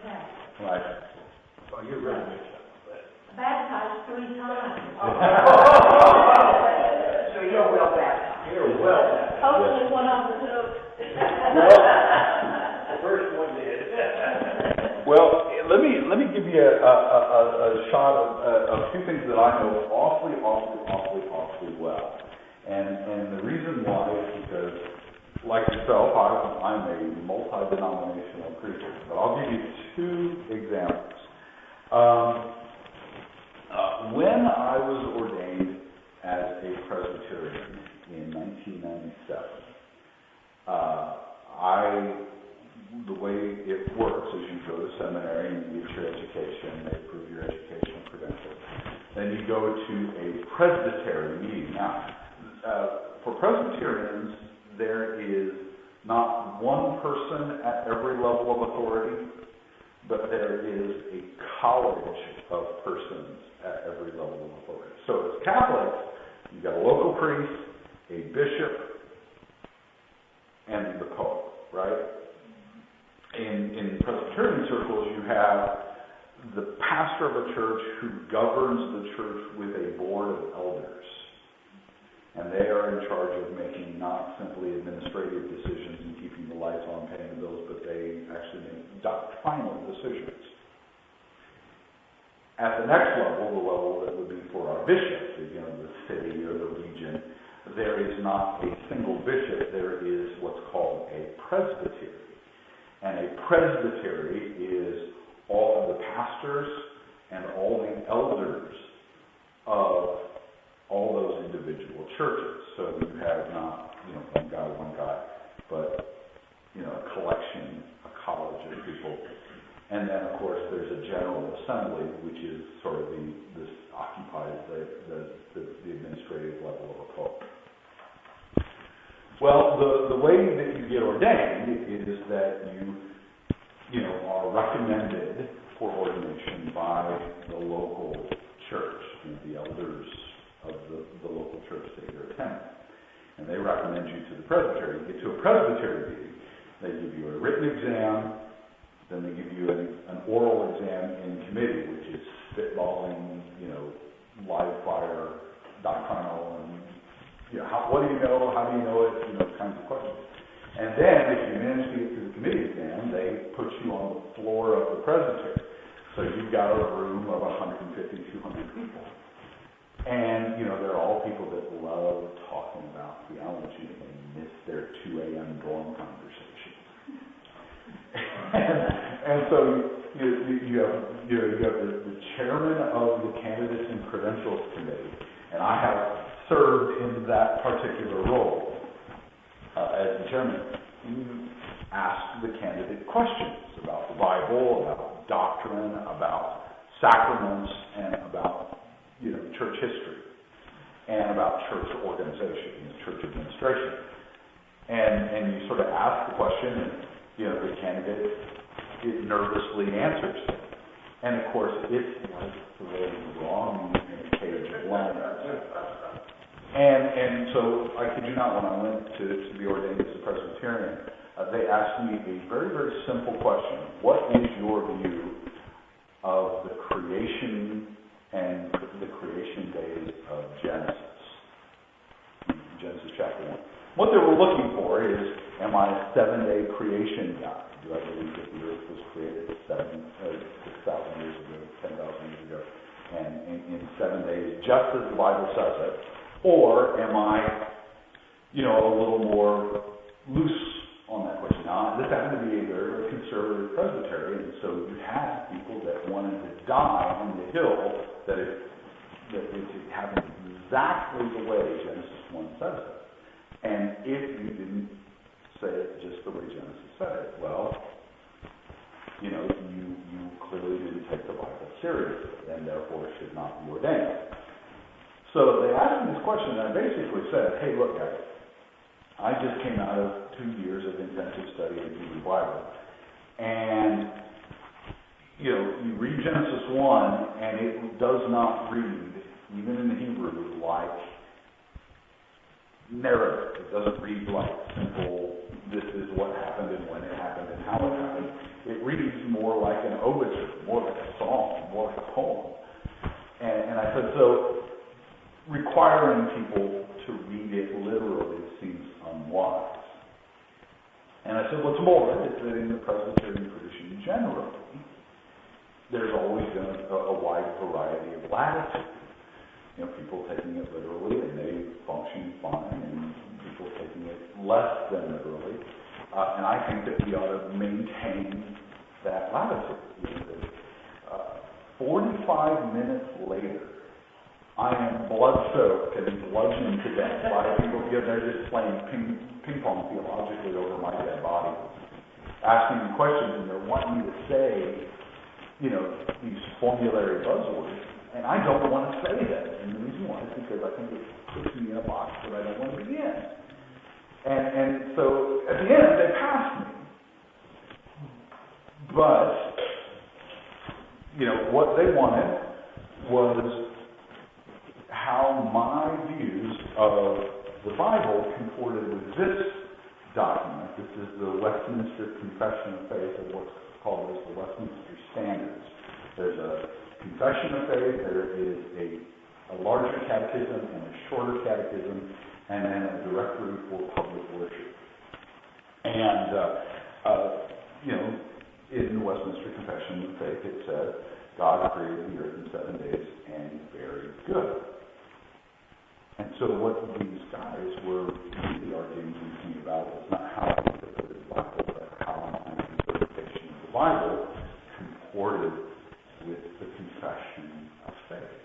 say. Right. Well, you're really mixed up. Baptized 3 times. So you're well baptized. You're well baptized. Hopefully one of them took. The first one did. Well, let me give you a shot of a few things that I know awfully well. And the reason why is because, like yourself, I'm a multi-denominational Christian. But I'll give you 2 examples. When I was ordained as a Presbyterian in 1997, the way it works is you go to seminary and you get your education, they approve your educational credentials. Then you go to a presbytery meeting. Now, for Presbyterians, there is not one person at every level of authority, but there is a college of persons at every level of authority. So as Catholics, you've got a local priest, a bishop, and the pope, right? In Presbyterian circles, you have the pastor of a church who governs the church with a board of elders. And they are in charge of making not simply administrative decisions and keeping the lights on, paying the bills, but they actually make doctrinal decisions. At the next level, the level that would be for our bishops, the city or the region, there is not a single bishop, there is what's called a presbytery. And a presbytery is all of the pastors and all the elders of all those individual churches. So you have not, one guy, but, a collection, a college of people. And then, of course, there's a general assembly, which is sort of this occupies the administrative level of a pope. Well, the way that you get ordained is that you are recommended for ordination by the local church, the elders of the local church that you're attending. And they recommend you to the presbytery. You get to a presbytery meeting, they give you a written exam, then they give you an oral exam in committee, which is spitballing, live fire, doctrinal, and what do you know, how do you know it, kinds of questions. And then, if you manage to get through the committee exam, they put you on the floor of the presbytery. So you've got a room of 150, 200 people. And, they're all people that love talking about theology, and they miss their 2 a.m. dorm conversations. and so you have the chairman of the Candidates and Credentials Committee, and I have served in that particular role as the chairman. You ask the candidate questions about the Bible, about doctrine, about sacraments, and about church history, and about church organization, church administration. And you sort of ask the question, and the candidate nervously answers. And of course, it's like throwing wrong in a cage of lions. And so, I kid you not, when I went to be ordained as a Presbyterian, they asked me a very, very simple question. What is your view of the creation and the creation days of Genesis? Genesis chapter 1. What they were looking for is, am I a 7-day creation guy? Do I believe that the earth was created 6,000 years ago, 10,000 years ago, and in 7 days, just as the Bible says it? Or am I, a little more loose on that question? Now, this happened to be a very, very conservative presbytery, and so you had people that wanted to die on the hill that it happened exactly the way Genesis 1 says it. And if you didn't say it just the way Genesis said it, well, you clearly didn't take the Bible seriously, and therefore should not be ordained. So they asked me this question, and I basically said, hey, look, guys, I just came out of 2 years of intensive study of the Hebrew Bible, and, you read Genesis 1, and it does not read, even in the Hebrew, like narrative. It doesn't read like simple, this is what happened and when it happened and how it happened. It reads more like an an overture, more like a song, more like a poem. And I said, so requiring people to read it literally seems unwise. And I said, what's more is that in the Presbyterian tradition generally, there's always been a wide variety of latitude. You know, people taking it literally and they function fine, and people taking it less than literally. And I think that we ought to maintain that latitude. 45 minutes later, I am blood-soaked and bludgeoned to death by people. They're just playing ping pong theologically over my dead body, asking me questions, and they're wanting me to say, you know, these formulary buzzwords, and I don't want to say that. And the reason why is because I think it puts me in a box that I don't want to be in. And so at the end, they passed me. But, you know, what they wanted was how my views of the Bible comported with this document. This is the Westminster Confession of Faith, or what's called as the Westminster Standards. There's a Confession of Faith, there is a larger catechism and a shorter catechism, and then a directory for public worship. And, you know, in the Westminster Confession of Faith, it says, God created the earth in 7 days, and very good. And so what these guys were really arguing with me about was not how to interpret the Bible, but how my interpretation of the Bible comported with the Confession of Faith.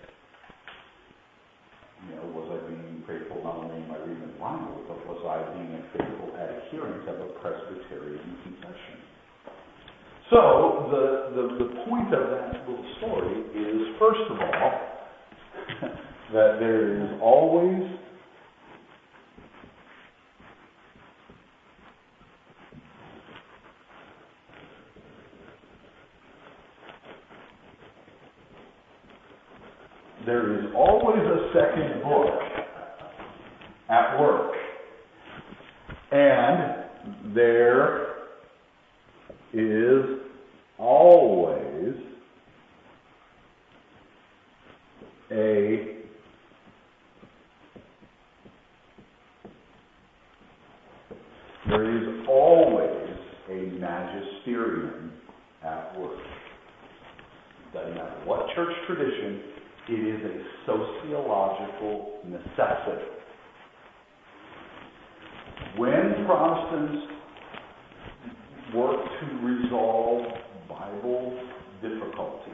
You know, was I being faithful not only in my reading of the Bible, but was I being a faithful adherent of a Presbyterian confession? So the point of that little story is, first of all, that there is always a second book at work. And there is always a magisterium at work. Doesn't matter what church tradition, it is a sociological necessity. When Protestants work to resolve Bible difficulties,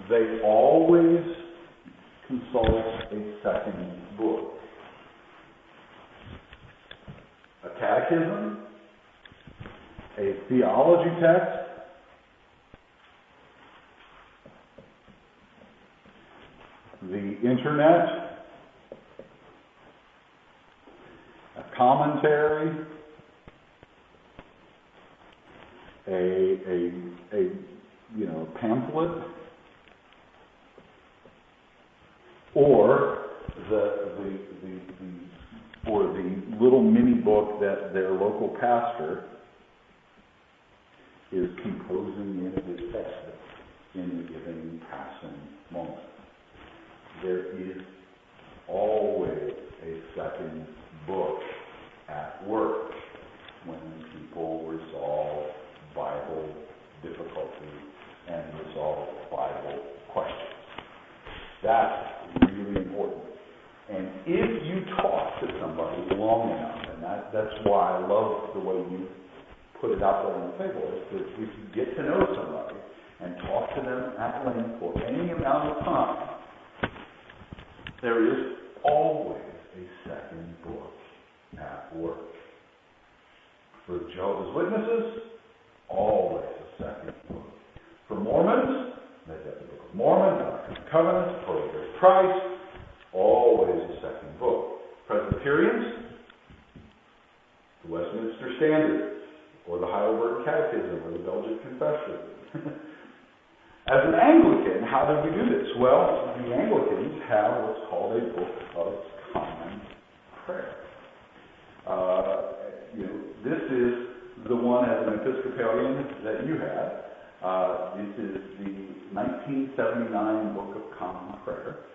they always consult a second book. A catechism, a theology text, the internet, a commentary, a pamphlet, or the little mini book that their local pastor is composing in his text in the given passing moment. There is always a second book at work when people resolve Bible difficulties and resolve Bible questions. That's really important. And if you talk to somebody long enough, and that's why I love the way you put it out there on the table, is that if you get to know somebody and talk to them at length for any amount of time, there is always a second book at work. For Jehovah's Witnesses, always a second book. For Mormons, they've got the Book of Mormon, Doctrine and Covenants, Pearl of Christ, always a second book. Presbyterians, the Westminster Standards, or the Heidelberg Catechism, or the Belgic Confession. As an Anglican, how do we do this? Well, the Anglicans have what's called a Book of Common Prayer. This is the one as an Episcopalian that you have. This is the 1979 Book of Common Prayer,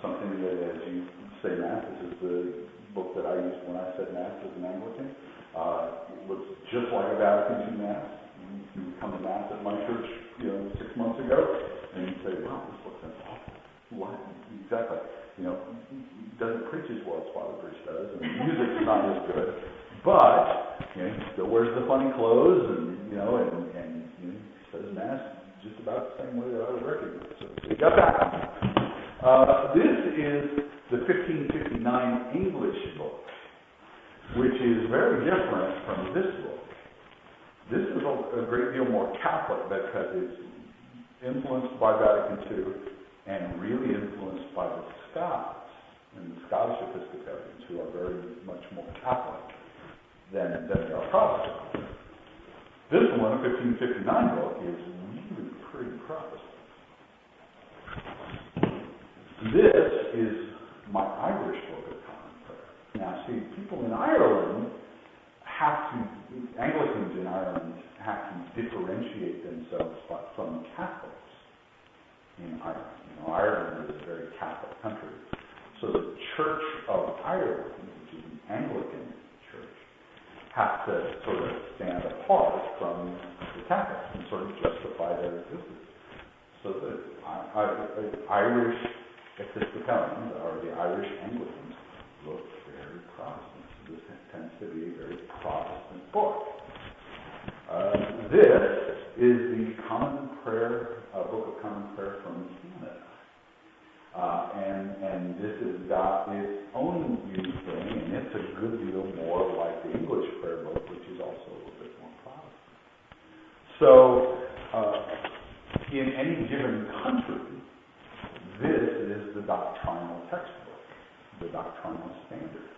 something that, as you say Mass, this is the book that I used when I said Mass as an Anglican. It looks just like a Vatican II Mass. You would come to Mass at my church, 6 months ago, and you'd say, wow, this looks an awful lot. Exactly. Doesn't preach as well as Father Bridge does, and the music's not as good, but, he still wears the funny clothes, and says Mass just about the same way that I would recognize. So you got that. This is the 1559 English book, which is very different from this book. This is a great deal more Catholic because it's influenced by Vatican II and really influenced by the Scots and the Scottish Episcopalians, who are very much more Catholic than they are Protestant. This one, the 1559 book, is really pretty Protestant. This is my Irish Book of Common Prayer. Now, see, people in Ireland Anglicans in Ireland have to differentiate themselves from Catholics in Ireland. Ireland is a very Catholic country. So the Church of Ireland, which is an Anglican church, has to sort of stand apart from the Catholics and sort of justify their existence. So the Irish Episcopalians, or the Irish Anglicans, look very Protestant. So this tends to be a very Protestant book. This is the Common Prayer, Book of Common Prayer from Canada. And this has got its own unique thing, and it's a good deal more like the English prayer book, which is also a little bit more Protestant. So, in any given country, this is the doctrinal textbook, the doctrinal standard.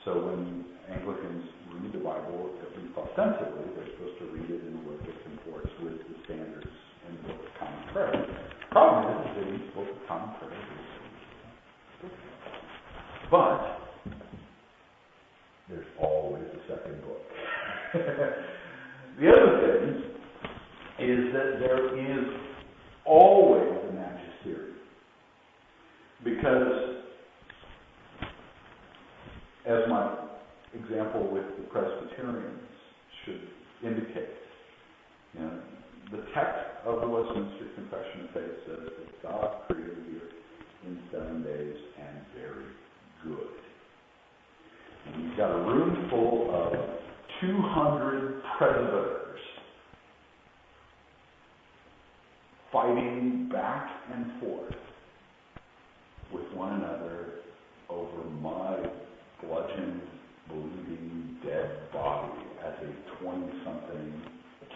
So when Anglicans read the Bible, at least ostensibly, they're supposed to read it in a way that comports with the standards in the Book of Common Prayer. The problem is that each Book of Common Prayer is different. But there's always a second book. The other thing is that there is always a Magisterium. Because, as my example with the Presbyterians should indicate, the text of the Westminster Confession of Faith says that God created the earth in 7 days and very good. And you've got a room full of 200 presbyters fighting back and forth with one another over my bludgeoned, bleeding, dead body as a 20-something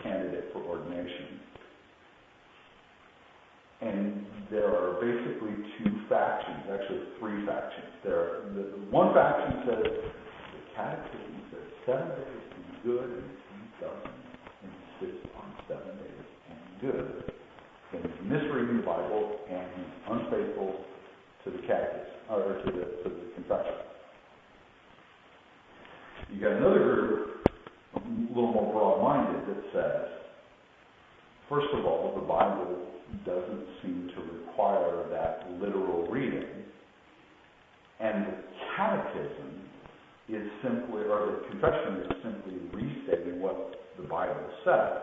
candidate for ordination. And there are basically two factions, actually three factions. One faction says the Catechism says 7 days and good, and he doesn't insist on 7 days and good. Then he's misreading the Bible and he's unfaithful to the Catechism, or to the Confession. You got another group, a little more broad-minded, that says, first of all, the Bible doesn't seem to require that literal reading, and the Catechism is simply, or the Confession is simply restating what the Bible says.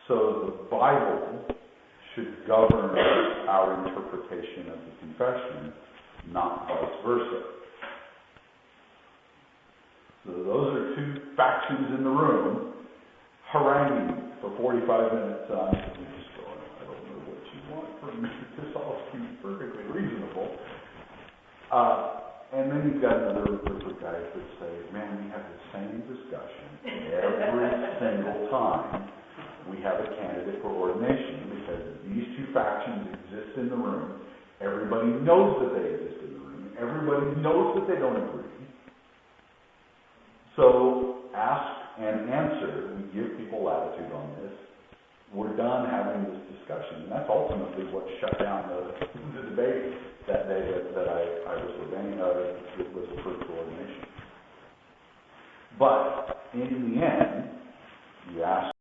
So the Bible should govern our interpretation of the Confession, not vice versa. So those are two factions in the room haranguing for 45 minutes. I'm just going, I don't know what you want from me. This all seems perfectly reasonable. And then you've got another group of guys that say, man, we have the same discussion every single time we have a candidate for ordination, because these two factions exist in the room. Everybody knows that they exist in the room. Everybody knows that they don't agree. So, ask and answer. We give people latitude on this. We're done having this discussion. And that's ultimately what shut down the debate that day that I was ordaining, it was approved for ordination. But, in the end, you ask